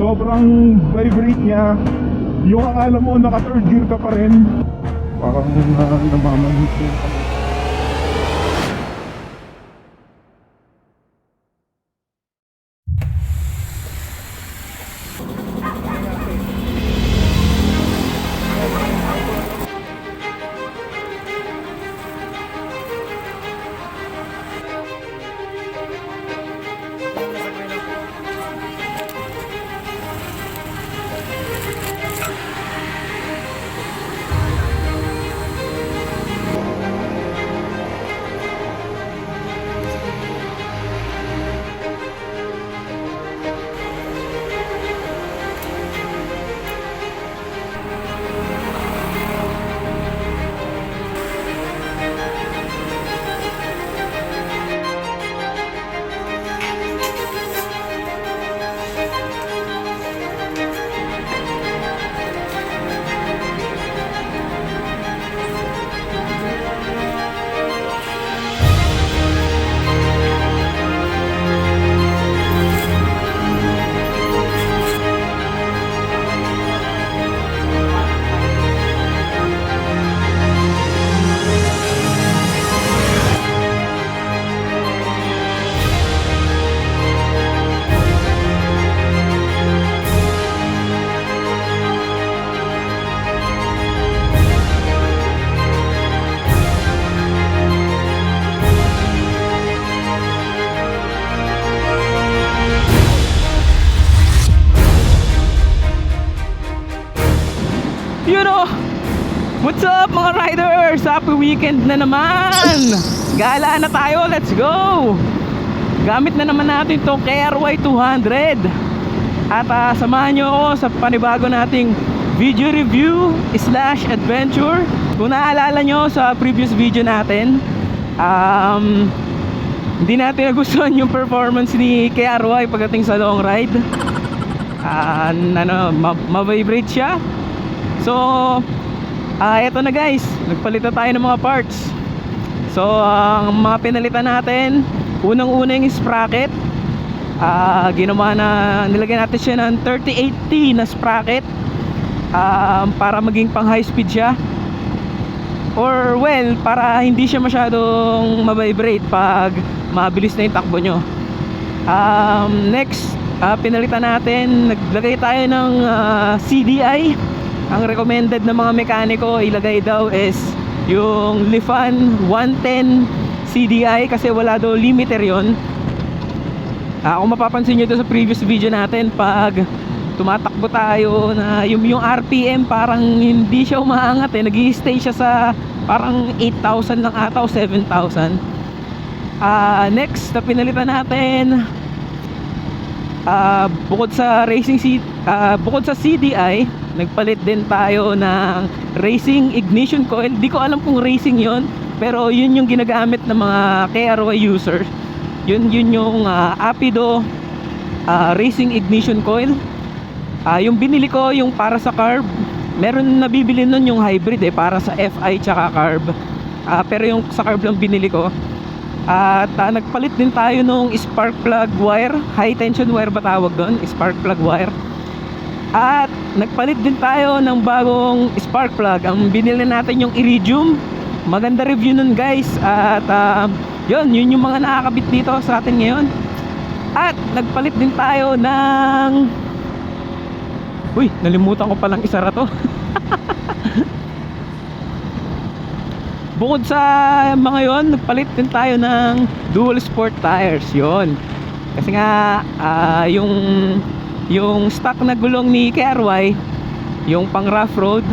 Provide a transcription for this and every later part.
sobrang vibrate niya. Yung akala mo naka third gear ka pa rin, parang namamanhid ko. What's up mga riders? Happy weekend na naman! Gala na tayo, let's go! Gamit na naman natin itong KRY 200. At samahan nyo ako sa panibago nating video review / adventure. Kung naaalala nyo sa previous video natin, hindi natin nagustuhan yung performance ni KRY pagdating sa long ride. Ma-vibrate siya. So eto na guys, nagpalit na tayo ng mga parts. So ang mga pinalitan natin, unang-una yung sprocket. Nilagyan natin siya ng 3080 na sprocket, para maging pang high speed siya, or well, para hindi siya masyadong ma-vibrate pag mabilis na yung takbo nyo. Next, pinalitan natin, naglagay tayo ng CDI. Ang recommended ng mga mekaniko ilagay daw is yung Lifan 110 CDI kasi wala daw limiter yon. Kung mapapansin nyo doon sa previous video natin, pag tumatakbo tayo na yung RPM parang hindi siya umaangat nag-i-stay siya sa parang 8,000 lang ata o 7,000. Next na pinalitan natin, bukod sa CDI, nagpalit din tayo ng racing ignition coil. Di ko alam kung racing yon, pero yun yung ginagamit ng mga KRY users. Yun yung Apido racing ignition coil. Yung binili ko yung para sa carb. Meron nabibili nun yung hybrid para sa FI tsaka carb. Pero yung sa carb lang binili ko. At nagpalit din tayo nung spark plug wire, high tension wire ba tawag doon? Spark plug wire. At nagpalit din tayo ng bagong spark plug. Ang binili natin yung Iridium. Maganda review nun guys. At yun yung mga nakakabit dito sa atin ngayon. At nagpalit din tayo ng... Uy, nalimutan ko palang isara to. Bukod sa mga yon, nagpalit din tayo ng dual sport tires. Yon. Kasi nga yung stock na gulong ni KRY, yung pang rough road,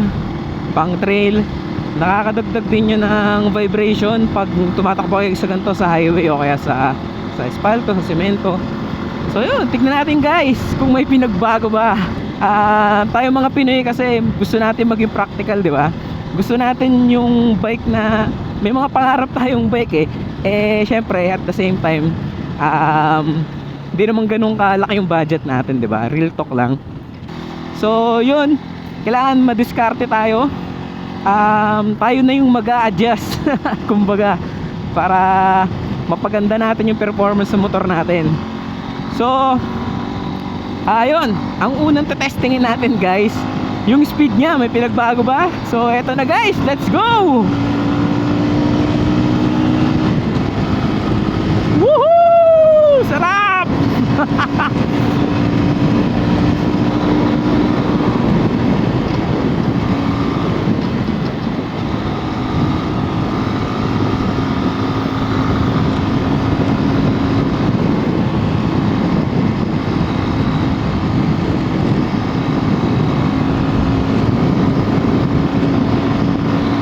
pang trail, nakakadagdag din yun ng vibration pag tumatakbo kayo sa ganito sa highway o kaya sa espalto, sa semento. So yun, tignan natin guys kung may pinagbago ba. Tayo mga Pinoy kasi gusto natin maging practical, di ba? Gusto natin yung bike na may mga pangarap tayong bike syempre at the same time hindi naman ganun kalaki yung budget natin, di ba? Real talk lang. So yun, kailangan madiskarte tayo. Tayo na yung mag-a-adjust kumbaga, para mapaganda natin yung performance sa motor natin. So Ayun, ang unang testingin natin guys, yung speed niya, may pinagbago ba? So eto na guys, let's go! Woohoo! Sarap!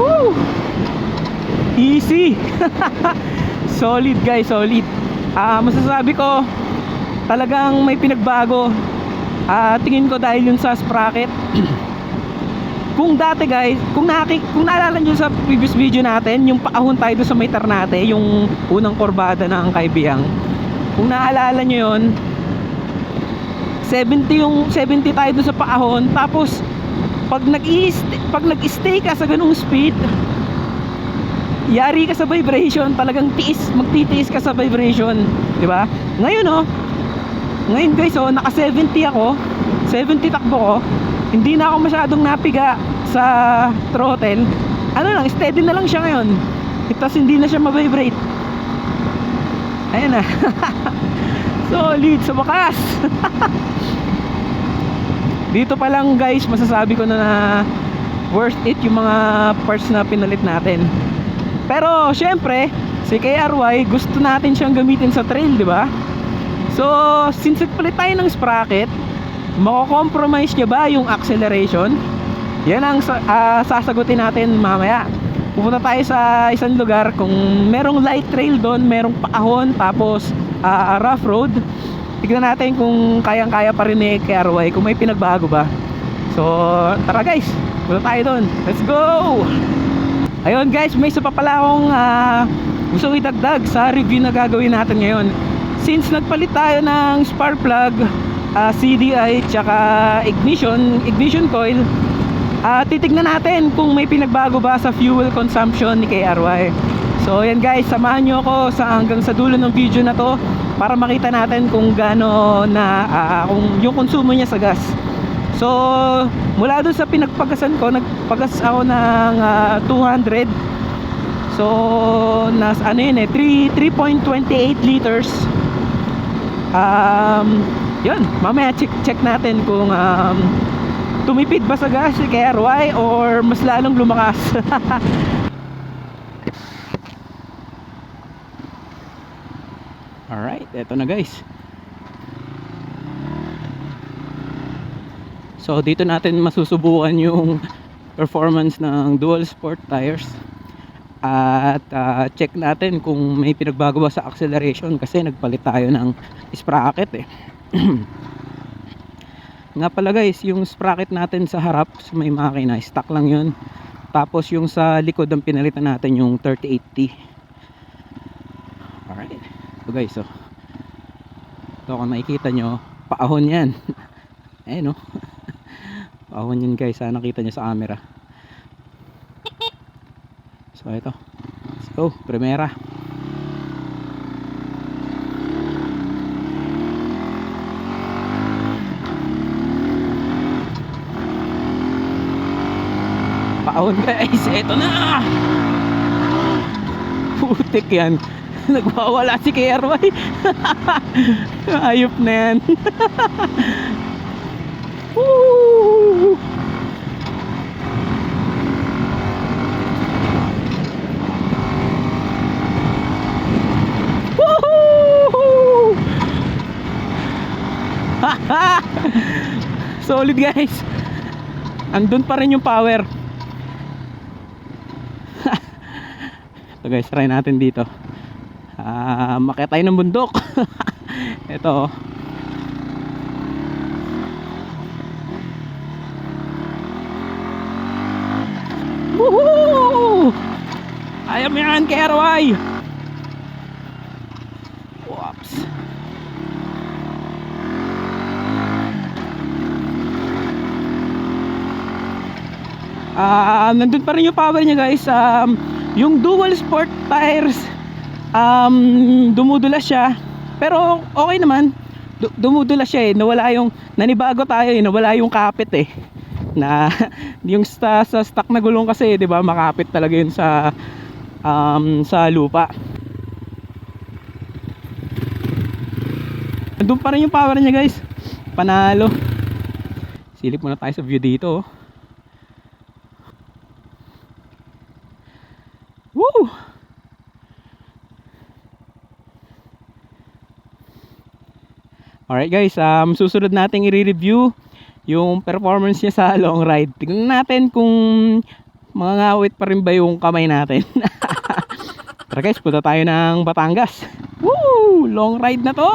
Woo! Easy! Solid guys, solid. Masasabi ko talagang may pinagbago. Tingin ko dahil yun sa sprocket. Kung dati guys, kung naalala nyo sa previous video natin, yung paahon tayo doon sa may Ternate, yung unang kurbada ng Kaibiyang. Kung naalala nyo yun, 70 tayo doon sa paahon. Tapos pag nag-stay ka sa ganung speed, yari ka sa vibration, talagang magtitiis ka sa vibration, di ba? Ngayon guys, naka 70 ako, 70 takbo ko, hindi na ako masyadong napiga sa throttle. Ano lang, steady na lang siya ngayon. Tapos hindi na siya ma-vibrate. Ayan na. Solid sa wakas. Dito pa lang guys, masasabi ko na worth it yung mga parts na pinalit natin. Pero syempre, si KRY gusto natin siyang gamitin sa trail, di ba? So, since nagpalit tayo ng sprocket, mako-compromise niya ba yung acceleration? Yan ang sasagutin natin mamaya. Pupunta tayo sa isang lugar, kung merong light trail doon, merong paahon, tapos rough road. Tignan natin kung kayang-kaya pa rin ni KRY, kung may pinagbago ba. So, tara guys, punta tayo doon. Let's go! Ayun guys, may isa pa pala akong gusto idagdag sa review na gagawin natin ngayon. Since nagpalit tayo ng spark plug, CDI, tsaka ignition coil, titignan natin kung may pinagbago ba sa fuel consumption ni KRY. So yan guys, samahan nyo ako hanggang sa dulo ng video na to para makita natin kung gaano na kung yung konsumo niya sa gas. So mula doon sa pinagpagasan ko, nagpagas ako ng 200. So ano yun 3.28 liters. Yun, mamaya check natin kung tumipid ba sa gas si KRY or mas lalong lumakas. Alright, eto na guys. So dito natin masusubukan yung performance ng dual sport tires. At check natin kung may pinagbago ba sa acceleration kasi nagpalit tayo ng sprocket eh. Nga pala guys, yung sprocket natin sa harap sa may makina, stock lang yun. Tapos yung sa likod ang pinalitan natin yung 3080. Alright, so guys, so kung nakikita nyo, paahon yan. Ayan o, paahon yan guys, nakita nyo sa camera. So ito, let's go, primera. Paahon guys, ito na. Putik yan. Nagwawala si KRY. Ayop na yan. Woo! Woohoo! Solid guys. Andun pa rin yung power. So guys, try natin dito. Makyat tayo ng bundok. Ito. Woohoo! Ayaw mo yan, KRY. Whoops. Nandun pa rin yung power niya guys. Yung dual sport tires, dumudulas siya, pero okay naman. dumudula siya eh. Nawala yung, nanibago tayo eh, nawala yung kapit eh. Na yung sa stock na gulong kasi, 'di ba, makapit talaga yun sa lupa. Nandun pa rin yung power niya, guys. Panalo. Silip muna tayo sa view dito. Woo! Alright guys, susunod nating i-review yung performance niya sa long ride. Tingnan natin kung mangangawit pa rin ba yung kamay natin. Tara guys, punta tayo ng Batangas. Woo! Long ride na to!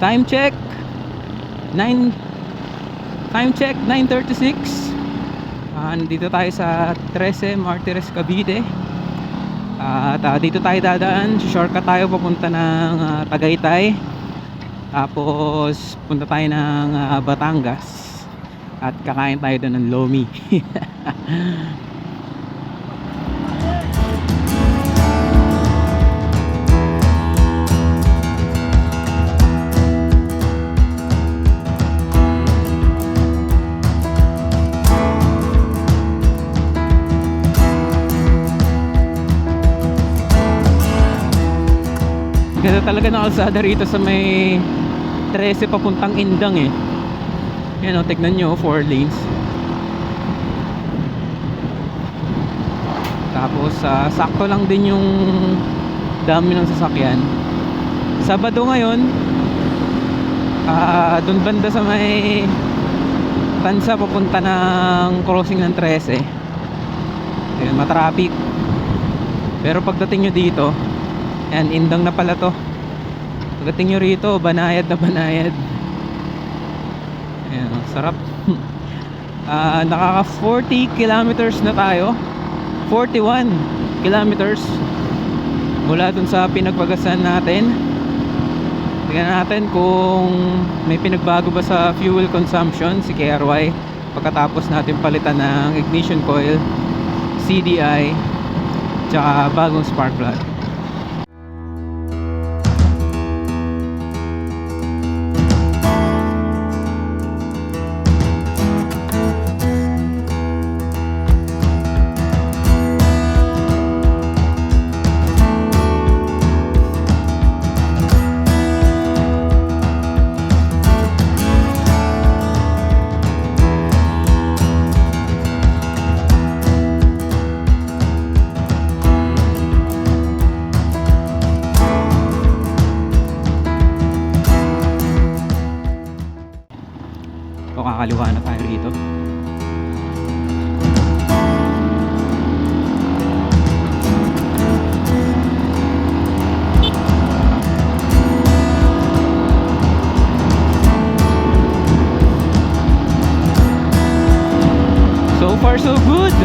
Time check 9:36. Nandito tayo sa 13 Martires, Cavite. At dito tayo dadaan, shortcut tayo papunta ng Tagaytay. Tapos punta tayo ng Batangas. At kakain tayo doon ng lomi. Ganda talaga ng kalsada rito sa may 13 papuntang Indang eh. Yan o, tignan nyo, 4 lanes. Tapos sakto lang din yung dami ng sasakyan. Sabado ngayon, dun banda sa may Tansa papunta ng crossing ng 13. Ayun, matraffic. Pero pagdating nyo dito, yan, Indang na pala to. Pagdating nyo rito, banayad na banayad. Ayan, sarap. Nakaka 40 kilometers na tayo. 41 kilometers mula dun sa pinagbagasan natin. Tingnan natin kung may pinagbago ba sa fuel consumption si KRY pagkatapos natin palitan ng ignition coil, CDI, tsaka bagong spark plug. O kakaliwa na tayo rito. So far so good.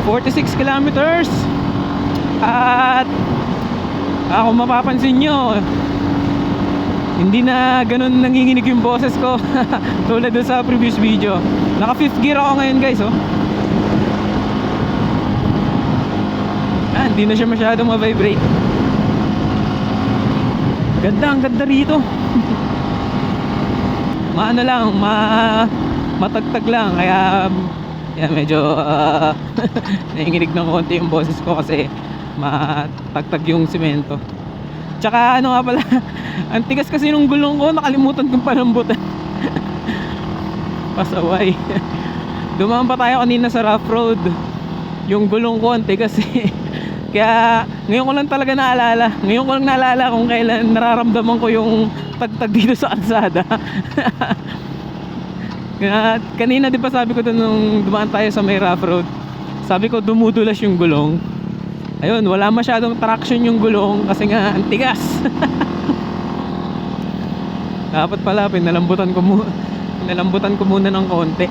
46 kilometers at Kung mapapansin nyo, hindi na ganun nanginginig yung boses ko tulad doon sa previous video. Naka 5th gear ako ngayon guys, oh. Hindi na siya masyadong ma-vibrate. Ganda, ang ganda rito. Maano lang, matagtag lang. Kaya medyo nanginginig ng konti yung boses ko kasi matagtag yung simento. Tsaka ano nga pala, ang tigas kasi nung gulong ko, nakalimutan kong palambutan. Pasaway. Dumaan pa tayo kanina sa rough road. Yung gulong ko ang tigas eh. Kaya ngayon ko lang talaga naalala. Ngayon ko lang naalala kung kailan nararamdaman ko yung tagtag dito sa kalsada. Kanina di ba sabi ko doon nung dumaan tayo sa may rough road, sabi ko dumudulas yung gulong. Ayun, wala masyadong traction yung gulong kasi nga ang tigas. Dapat pala pinalambutan ko muna ng konti.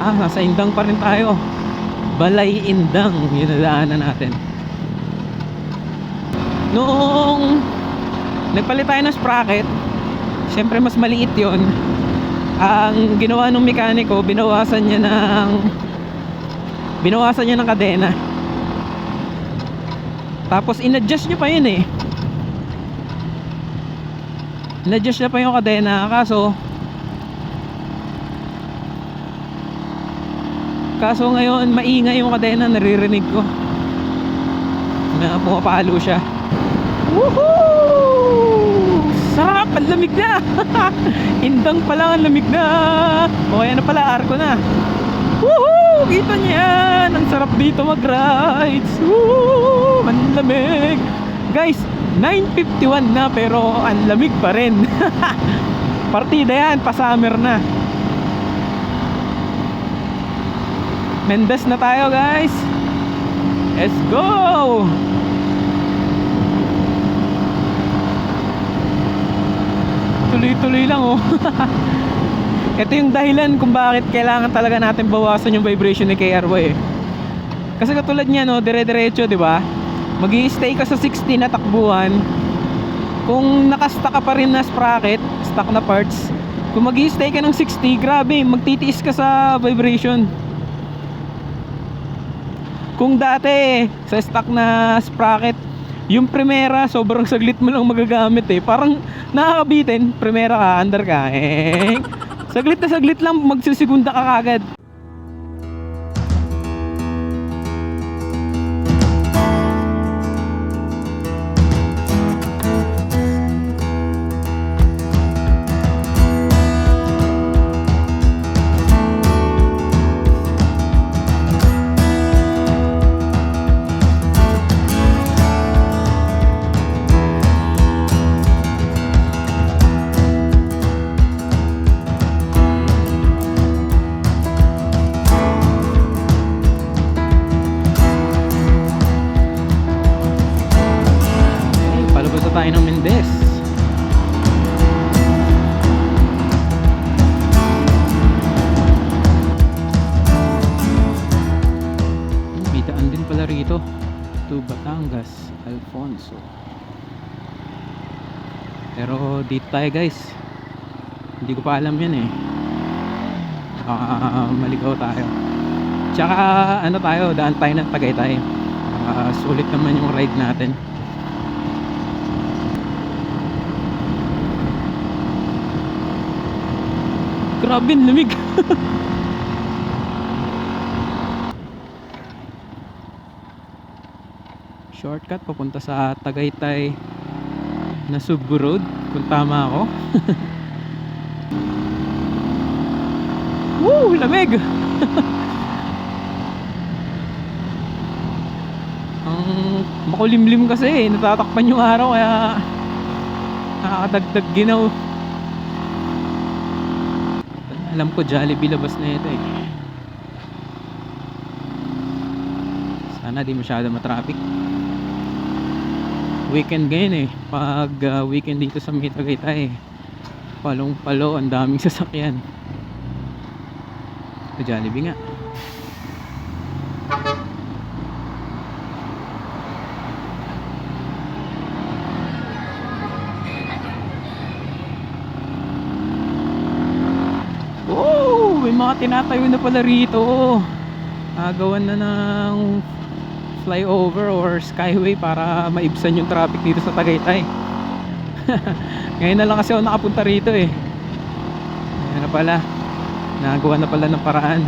Nasa Indang pa rin tayo. Balay Indang, yun na daanan natin. Noong nagpalit tayo ng sprocket, syempre mas maliit yon. Ang ginawa ng mekaniko, binawasan niya ng kadena. Tapos in-adjust niya pa yun eh. In-adjust niya pa yung kadena. Kaso ngayon maingay yung kadena, naririnig ko na pumapalo siya. Woohoo! Sarap! Ang lamig na! Indang pa lang ang lamig na! O kaya na pala, arko na. Woohoo! Kita niyo yan! Ang sarap dito mag-rides! Woohoo! Ang lamig! Guys, 9:51 na pero ang lamig pa rin. Partida yan, pa-summer na. Mendes na tayo guys. Let's go! Tuloy-tuloy lang oh. Ito yung dahilan kung bakit kailangan talaga natin bawasan yung vibration ni KRY eh. Kasi katulad niya no, dire-diretso, di ba? Magi-stay ka sa 60 na takbuhan. Kung naka-stack ka pa rin na sprocket, stock na parts, kung magi-stay ka ng 60, grabe, magtitiis ka sa vibration. Kung dati sa stock na sprocket, yung primera sobrang saglit mo lang magagamit eh. Parang nakakabitin, primera ka, under ka, saglit na saglit lang, magsisigunda ka kagad. Tayo ng Mendes. May daan din pala rito to Batangas, Alfonso. Pero dito tayo guys, hindi ko pa alam yan eh. Maligaw tayo. Tsaka ano tayo, daan tayo ng Tagaytay. Sulit naman yung ride natin. Grabe, lamig. Shortcut papunta sa Tagaytay na Subo Road, kung tama ako. Woo, lamig. Ang makulimlim kasi, natatakpan yung araw kaya nakakadagdag ginaw. Alam ko Jollibee labas na ito eh. Sana di masyado matraffic. Weekend ngayon eh. Pag weekend dito sa Tagaytay, palong palo, ang daming sasakyan. Jollibee nga. mga tinatayo na pala rito. Gawan na ng flyover or skyway para maibsan yung traffic dito sa Tagaytay. Ngayon na lang kasi ako nakapunta rito eh. Ayan na pala, nagawa na pala ng paraan.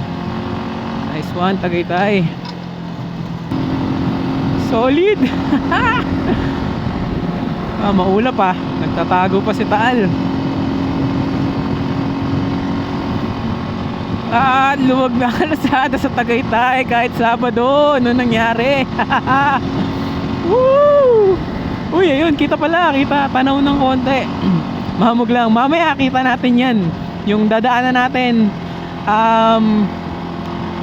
Nice one, Tagaytay. Solid. Maulap pa, nagtatago pa si Taal. Luwag na kalasada sa Tagaytay kahit Sabado. Ano nangyari? Woo! Uy, ayun, kita pala, kita, tanaw ng konti. Mahamog lang, mamaya kita natin yan. Yung dadaanan natin,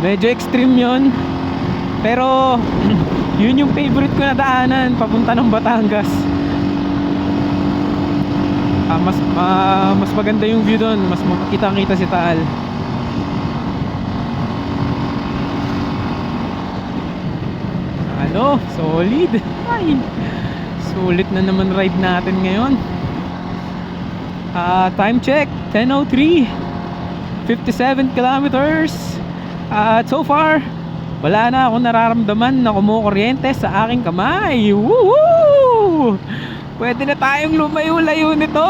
medyo extreme yun. Pero yun yung favorite ko na daanan, papunta ng Batangas. Mas maganda yung view doon, mas makita-kita si Taal. Ano, solid. Ay, sulit na naman ride natin ngayon. Time check, 10:03, 57 kilometers. So far, wala na akong nararamdaman na kumukuryente sa aking kamay. Woohoo! Pwede na tayong lumayo-layo nito.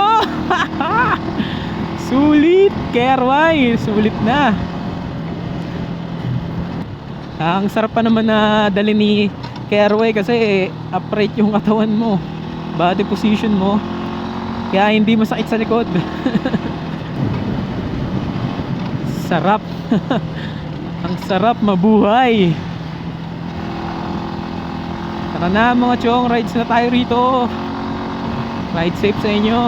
Sulit, KRY, sulit na. Ang sarap pa naman na dali ni KRY kasi upright yung katawan mo, body position mo, kaya hindi masakit sa likod. Sarap. Ang sarap mabuhay. Tara na mga chong, rides na tayo rito. Ride safe sa inyo.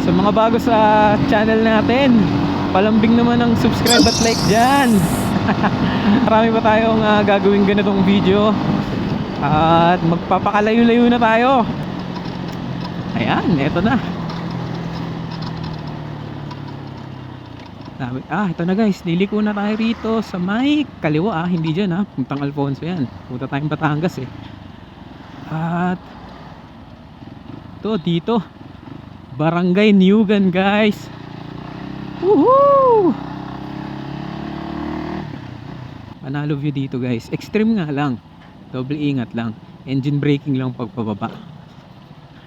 Sa mga bago sa channel natin, palambing naman ang subscribe at like dyan. Marami pa tayong gagawin ganitong video. At magpapakalayo-layo na tayo. Ayan, eto na. Ito na guys, liliko na tayo rito sa may kaliwa hindi dyan Puntang Alfonso yan. Punta tayong Batangas eh. At dito Barangay Niugan guys. Woohoo! Panalo view dito guys. Extreme nga lang, double ingat lang, engine braking lang pagpababa.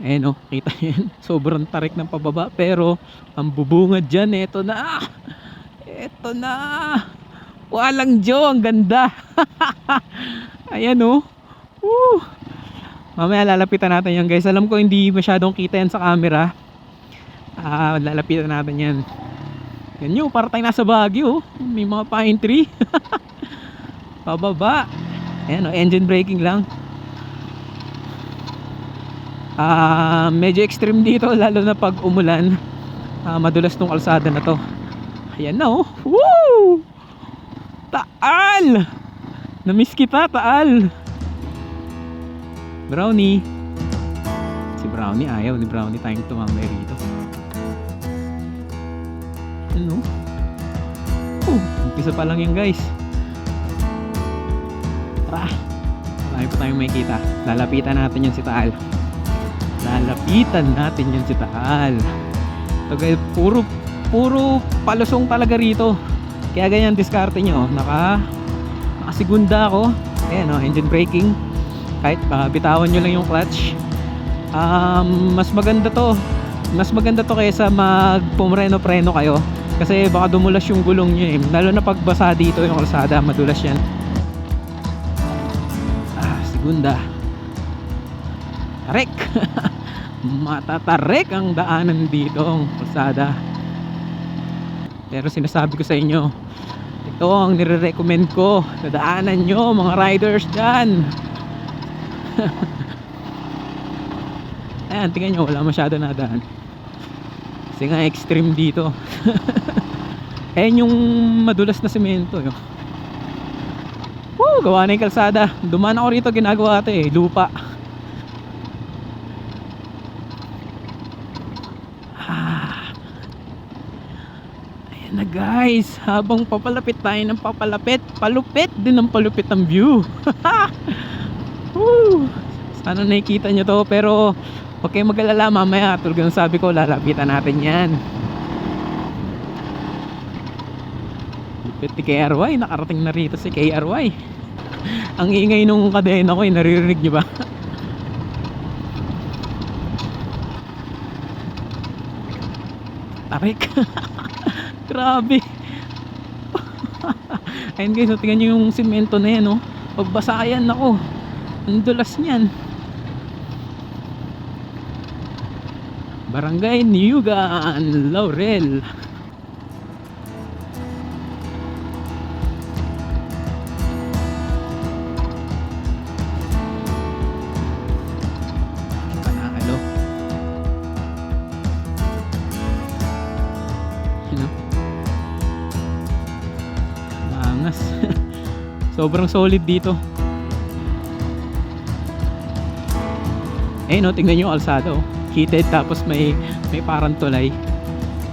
Ayan kita yan. Sobrang tarik ng pababa, pero ang bubungad dyan, eto na. Eto na. Walang Joe, ang ganda. Ayan Woo! Mamaya lalapitan natin yan guys. Alam ko hindi masyadong kita yan sa camera. Lalapitan natin yan. Yan para tayong nasa Baguio. May mga pine tree. Pababa. Ayan engine braking lang. Medyo extreme dito, lalo na pag umulan. Madulas tong kalsada na to. Ayan na Woo! Taal! Namiss kita, Taal. Brownie. Si Brownie, ayaw ni Brownie tayong tumambay rito. Ano? Umpisa pa lang yan guys. Tara, marami pa tayong makikita. Lalapitan natin yan si Taal. Lalapitan natin yan si Taal. So guys, puro palusong talaga rito. Kaya ganyan diskarte nyo. Nakasigunda ako. Ayan engine braking. Kahit bitawan nyo lang yung clutch. Mas maganda to kaysa magpumreno-preno kayo, kasi baka dumulas yung gulong nyo lalo na pagbasa dito yung kalsada, madulas yan. Segunda. Tarek. Matatarik ang daanan dito ang kalsada. Pero sinasabi ko sa inyo, ito ang nire-recommend ko na daanan nyo mga riders dyan. Ayan, tingnan nyo, wala masyado na daan kasi nga extreme dito. Ayan yung madulas na semento Woo! Gawa na yung kalsada. Dumaan ako rito, ginagawa ito lupa. Ayan na guys, habang papalapit tayo ng papalapit, palupit din ng palupit ang view. Woo! Sana nakikita nyo to, pero okay, mag-alala mamaya, tulad ng sabi ko, lalapitan natin yan. Pati KRY, nakarating na rito si KRY. Ang ingay nung kadena ko, naririnig nyo ba? Tarik. Grabe. Ayun guys, so, tingnan nyo yung simento na yan, oh. Pagbasa yan, ako. Ang dulas niyan. Barangay Niyugan, Laurel. Panakalo. Ano? Maangas. Sobrang solid dito. Eh no, tingnan nyo yung alsada, oh. Heated, tapos may parang tulay.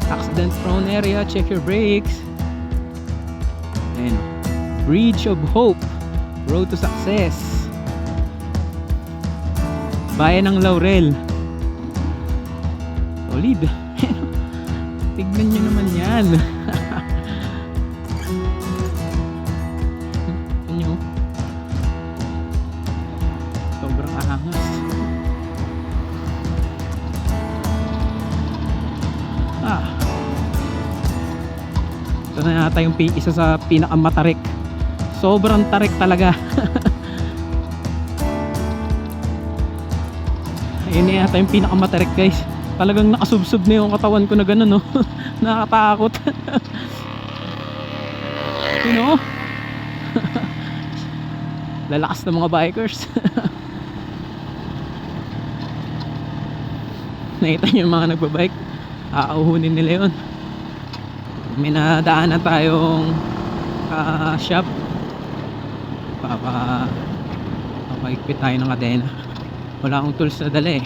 Accident prone area, check your brakes. Ayan, Bridge of Hope, road to success. Bayan ng Laurel. Solid. Tignan nyo naman yan. Tignan nyo, sobrang angas. Ito na yata yung isa sa pinakamatarik. Sobrang tarik talaga. Ayun na yata yung pinakamatarik guys. Talagang nakasubsob na yung katawan ko na gano'n, no? Nakakatakot. You know? Lalakas ng mga bikers. Nakita nyo yung mga nagbabike, aauhunin nila yun. May nadaanan tayong shop. Papaigpit tayo ng kadena. Wala akong tools na dala, eh.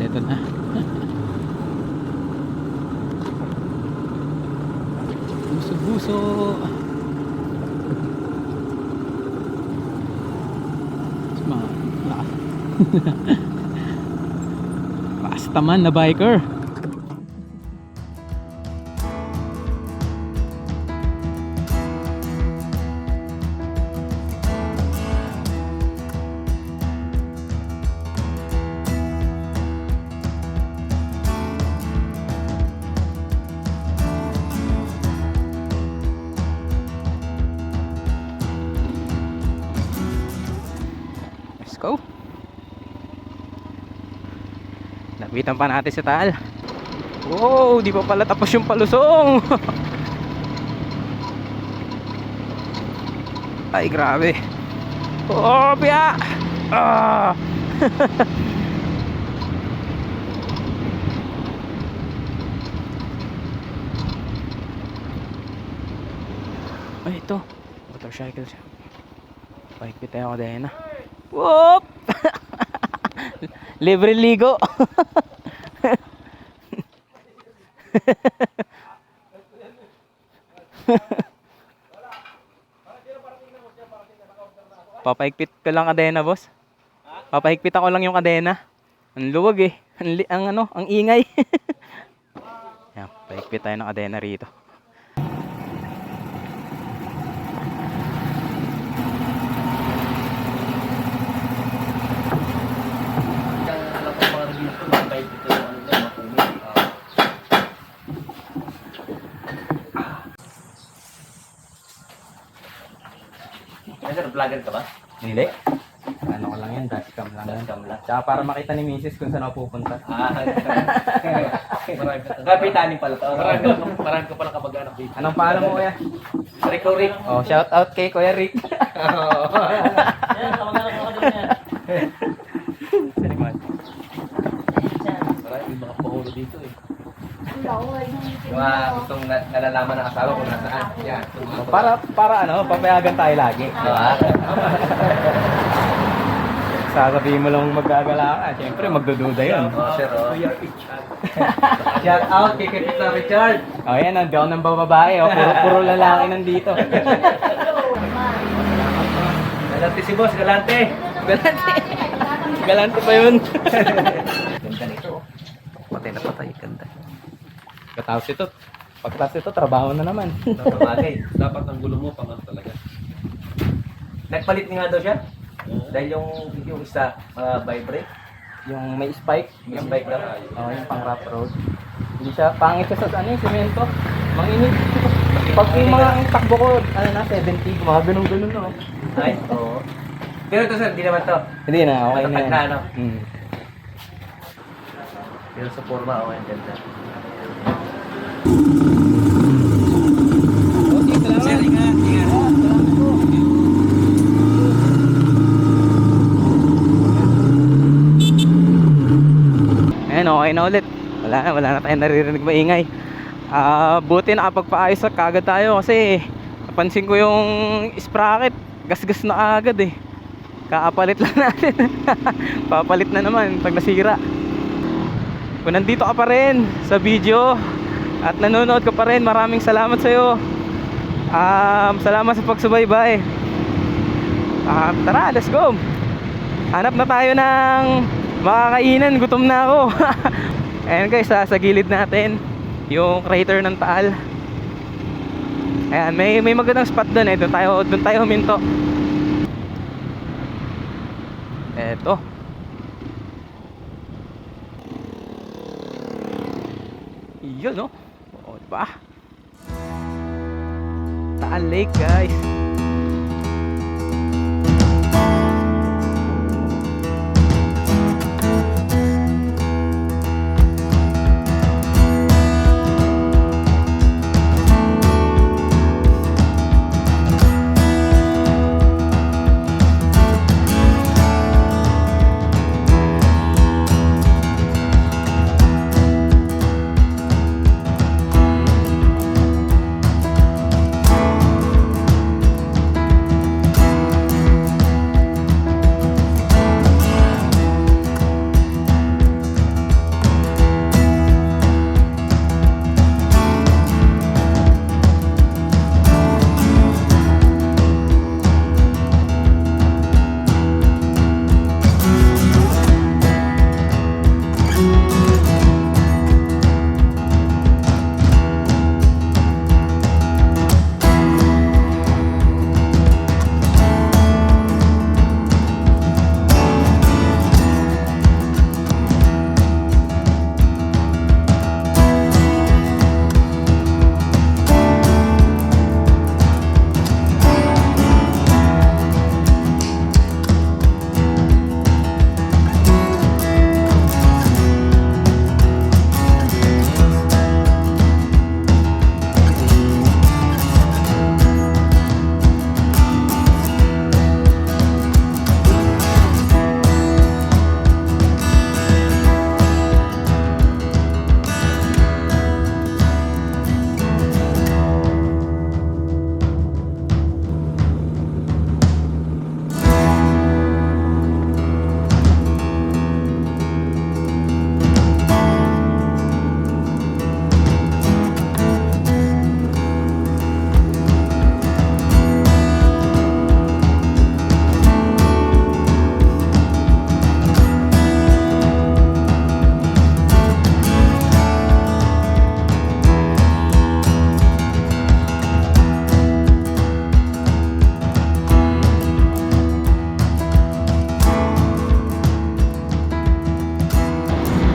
Ito na. Buso-buso. Mga lakas. Rastaman na biker. Go. Lapitan pa natin si Tal. Wow, di pa pala tapos yung palusong. Ay, grabe. Oh, biya. Ah. Ay, ito. Motorcycle siya. Paikpit tayo ako dahil na. Whoop! Libre ligo. Papaigpit ko lang kadena, boss. Papaigpit ako lang yung kadena. Ang luwag, eh. Ang ingay. Yan, paigpit tayo ng kadena rito. Sir, vlogger ka ba? Hindi. Ano ko lang yan, dashcam lang yan. Tsaka para makita ni Mrs. kung saan ako pupunta. Kapitanin pala to. Marami ko pala kamag-anak dito. Anong pangalan mo, kuya? Rick. Oh, shout out kay Kuya Rick. Yan, kamag-anak mo ka din yan. Marami mga pahulo dito eh. Yung mga gustong nalalaman ng asawa kung nasaan. Yan. Para ano, papayagan tayo lagi. Sasabihin mo lang magagala ka. Siyempre, magdududa yun. Oh, sir. Oh. Shout out kay Kapitang Richard. Oh, yan. Nandiyan ng bababae. Oh. Puro lalaki nandito. Galante si boss, galante. Galante. Galante pa yun. Ganda nito. Patay na patay. Ganda. Pagkatapos ito, trabaho na naman. Bagay. Dapat ang gulo mo pangat talaga. Nagpalit nga daw siya. Dahil yung isa vibrate. Yung may spike. Yung bike lang. Oh, yung pang rough road. Hindi siya, pangit siya sa ano yung semento. Manginit. Pag yung mga takbo ko, ano na, 70, mga ganun-ganun no. Ay, oo. Pero ito sir, hindi naman to. Hindi na, okay na Matapat yan. na, ano? Hmm. Pero sa forma, okay, ang ganda. Sir, ingat. Ayan, okay na ulit. Wala na tayong naririnig maingay. Buti nakapagpaayos na kagad tayo kasi napansin ko yung sprocket. Gasgas na agad eh. Kaapalit lang natin. Papalit na naman pag nasira. Kung nandito ka pa rin sa video at nanonood ka pa rin, maraming salamat sa'yo. Salamat sa pagsubaybay. Tara, let's go. Hanap na tayo ng makakainan, gutom na ako. Ayan guys, sa gilid natin yung crater ng Taal. Ayan, may magandang spot doon eh. Doon tayo huminto. Eto. Yun no. O diba? Taal Lake guys.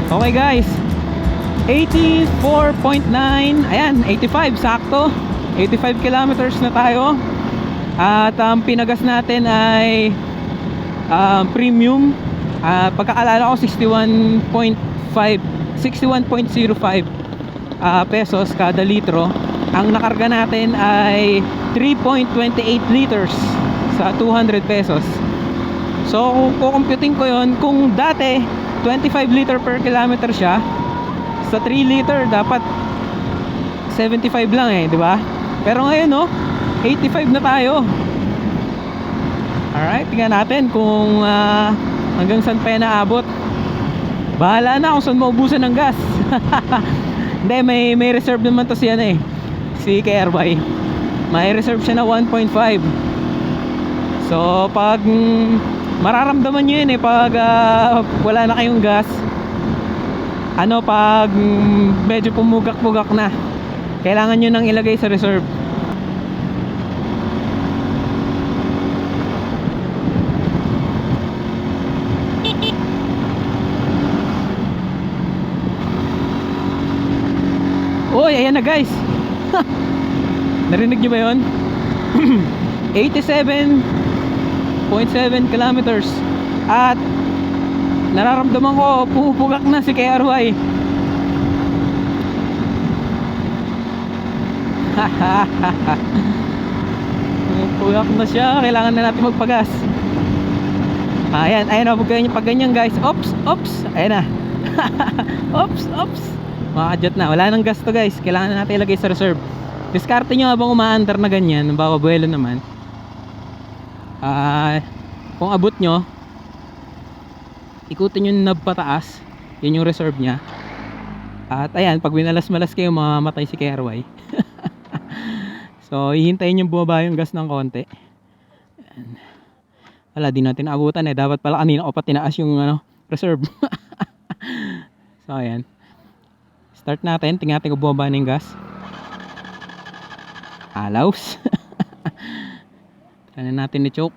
Okay guys, 84.9, ayan, 85 sakto. 85 kilometers na tayo. At ang pinagas natin ay premium. Pagkakaalala ko 61.05 pesos kada litro. Ang nakarga natin ay 3.28 liters sa 200 pesos. So kukumputin ko yon, kung dati 25 liter per kilometer siya, sa 3 liter dapat 75 lang eh, di ba? Pero ngayon no, 85 na tayo. Alright, tingnan natin kung hanggang saan pa yan naabot. Bahala na kung saan maubusan ng gas. Hindi, may reserve naman to siya eh, si KRY. May reserve siya na 1.5. So pag mararamdaman nyo yun eh, pag wala na kayong gas, pag medyo pumugak-pugak na, kailangan nyo nang ilagay sa reserve. Oy, ayan na guys. Narinig nyo ba yun? 87.7 kilometers. At nararamdaman ko pumupugak na si KRY. Pumupugak na siya. Kailangan na natin magpagas. Ayan, ayan o, pag ganyan guys. Ops, ayan na. Ops. Makakadyot na, wala nang gasto guys. Kailangan na natin ilagay sa reserve. Diskarte nyo habang umaandar na ganyan. Baka buwelo naman. Kung abot nyo, ikutin nyo knob pataas. Yun yung reserve nya. At ayan, pag winalas-malas kayo, mamamatay si KRY. So hihintayin nyo bumaba yung gas ng konti. Ayan. Wala, di natin naabutan eh. Dapat pala kanina ko pa tinaas yung reserve. So ayan, start natin, tingnan natin kung bumaba na yung gas. Alaws. Try natin ni choke.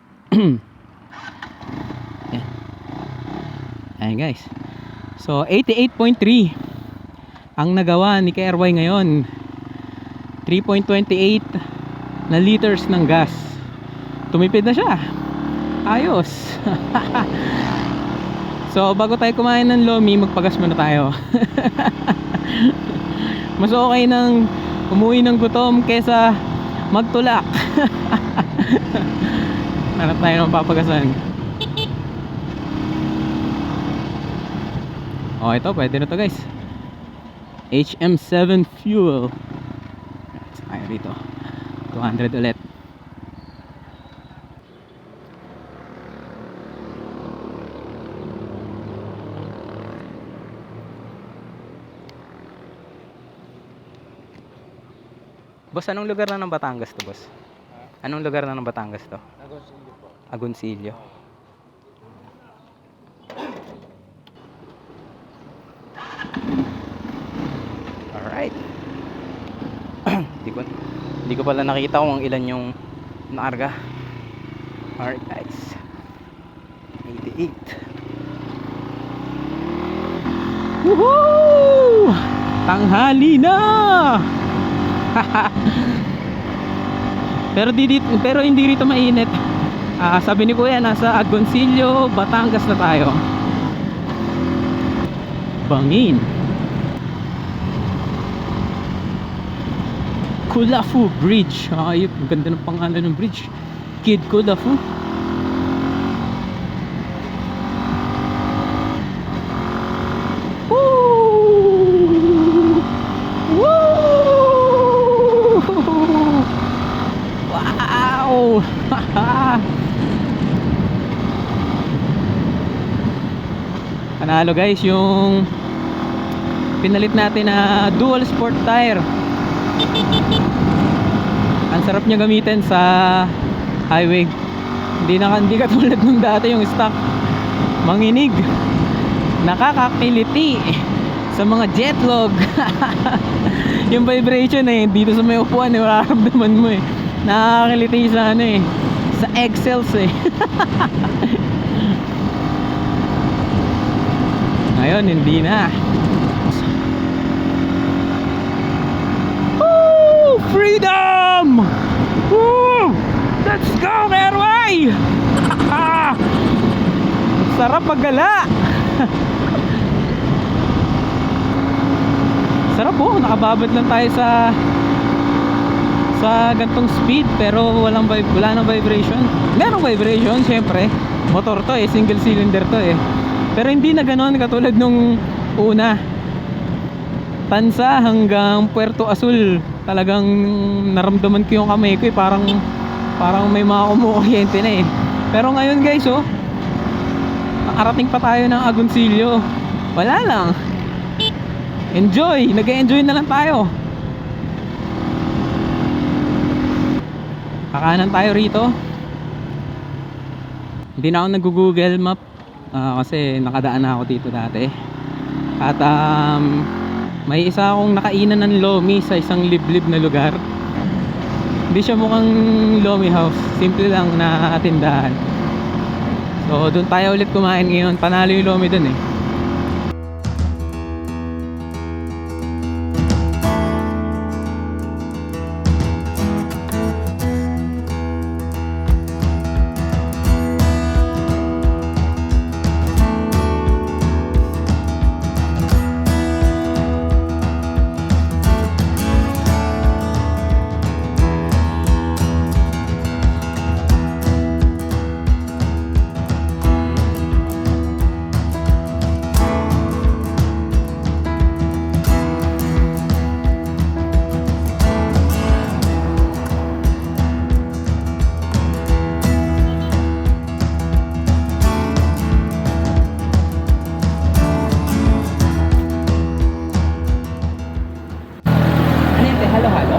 Ayan. Ayan guys. So 88.3 ang nagawa ni KRY ngayon. 3.28 na liters ng gas. Tumipid na siya. Ayos. So bago tayo kumain ng lomi, magpagas muna tayo. Mas okay nang umuwi ng gutom kesa magtulak. Hanap tayo ng papagasan. Oh, ito pwede na to guys. HM7 fuel. Tayo rito 200 ulit. Boss, anong lugar na ng Batangas to, boss? Anong lugar na ng Batangas to? Agoncillo po. Agoncillo. Alright. Hindi ko pala nakita kung ilan yung nakarga. Alright guys, 88. Woohoo! Tanghali na! pero hindi rito mainit. Sabi ni Kuya, nasa Agoncillo, Batangas na tayo. Bangin. Kulafu Bridge. Ayun, ganda ng pangalan ng bridge. Kid Kulafu. Wow! Panalo guys yung pinalit natin na dual sport tire. Ang sarap niya gamitin sa highway. Hindi katulad nung dati yung stock. Manginig, nakakakiliti sa mga jetlog. Yung vibration dito sa may upuan mararamdaman mo nakakiliti sa sa egg-cells Ngayon hindi na. Woo! Freedom! Woo! Let's go, Merway! Sarap paggala. Sarap po, nakababad lang tayo sa gantong speed pero wala nang vibration. Merong vibration syempre. Motor to single cylinder to Pero hindi na ganoon katulad nung una. Tansa hanggang Puerto Azul, talagang naramdaman ko yung kamay ko parang may mga kumukuryente na Pero ngayon guys nakarating pa tayo ng Agoncillo. Wala lang. Enjoy, nag-enjoy na lang tayo. Kakanan tayo rito. Hindi na ako nag-Google Map kasi nakadaan na ako dito dati. At may isa akong nakainan ng lomi sa isang liblib na lugar. Hindi siya mukhang lomi house, simple lang na tindahan. So doon tayo ulit kumain ngayon. Panalo yung lomi doon Halo-halo?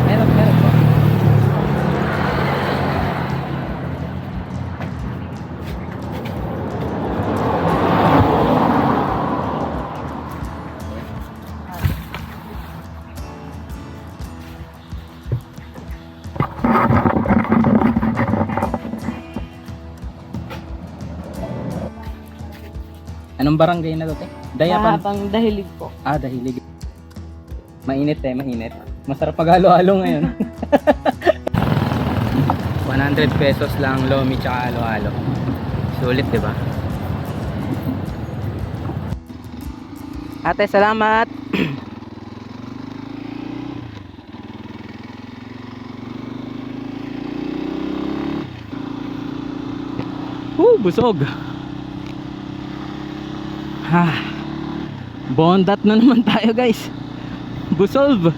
Meron po. Anong barangay na to, te? Dayapan? Dahilig po. Dahilig. Mainit mainit. Masarap maghalo-halo ngayon. 100 pesos lang lomi tsaka halo-halo. Sulit, di ba? Ate, salamat. Busog. Bondat na naman tayo, guys. Busog.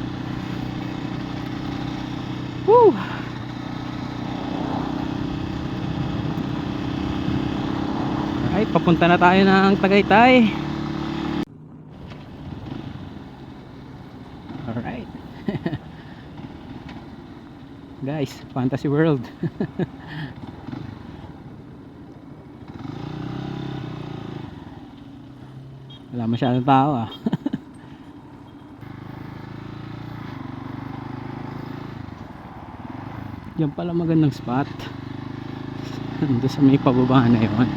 Woo. Ay, papunta na tayo ng Tagaytay. Alright. Guys, Fantasy World. Wala masyadong tao Yan pala magandang spot. Doon sa may pababa na yun.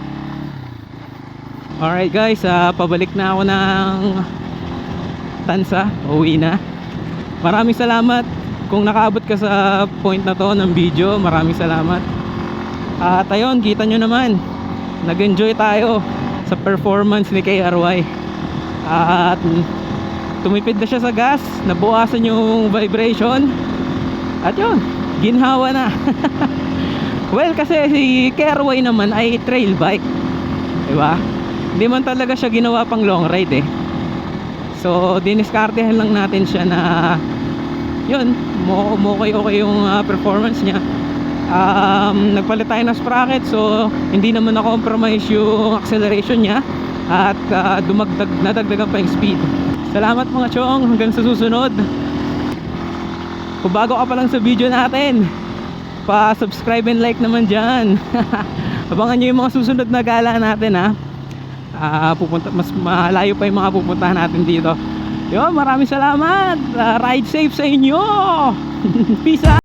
Alright guys, pabalik na ako ng Tansa. Uwi na. Maraming salamat kung nakaabot ka sa point na to ng video. Maraming salamat. At ayun, kita nyo naman, nag-enjoy tayo sa performance ni KRY. At tumipid na siya sa gas, nabukasan yung vibration. At yun, ginhawa na. Well, kasi si KRY naman ay trail bike, diba? Hindi man talaga siya ginawa pang long ride So diniskartehan lang natin siya na yun, okay yung performance niya. Nagpalit tayo ng sprocket, so hindi naman na-compromise yung acceleration niya. At nadagdagan pa yung speed. Salamat mga chong, hanggang sa susunod. Kung bago ka pa lang sa video natin, pa-subscribe and like naman dyan. Abangan nyo yung mga susunod na gala natin mas malayo pa yung mga pupuntahan natin dito. Yo, maraming salamat. Ride safe sa inyo. Peace out.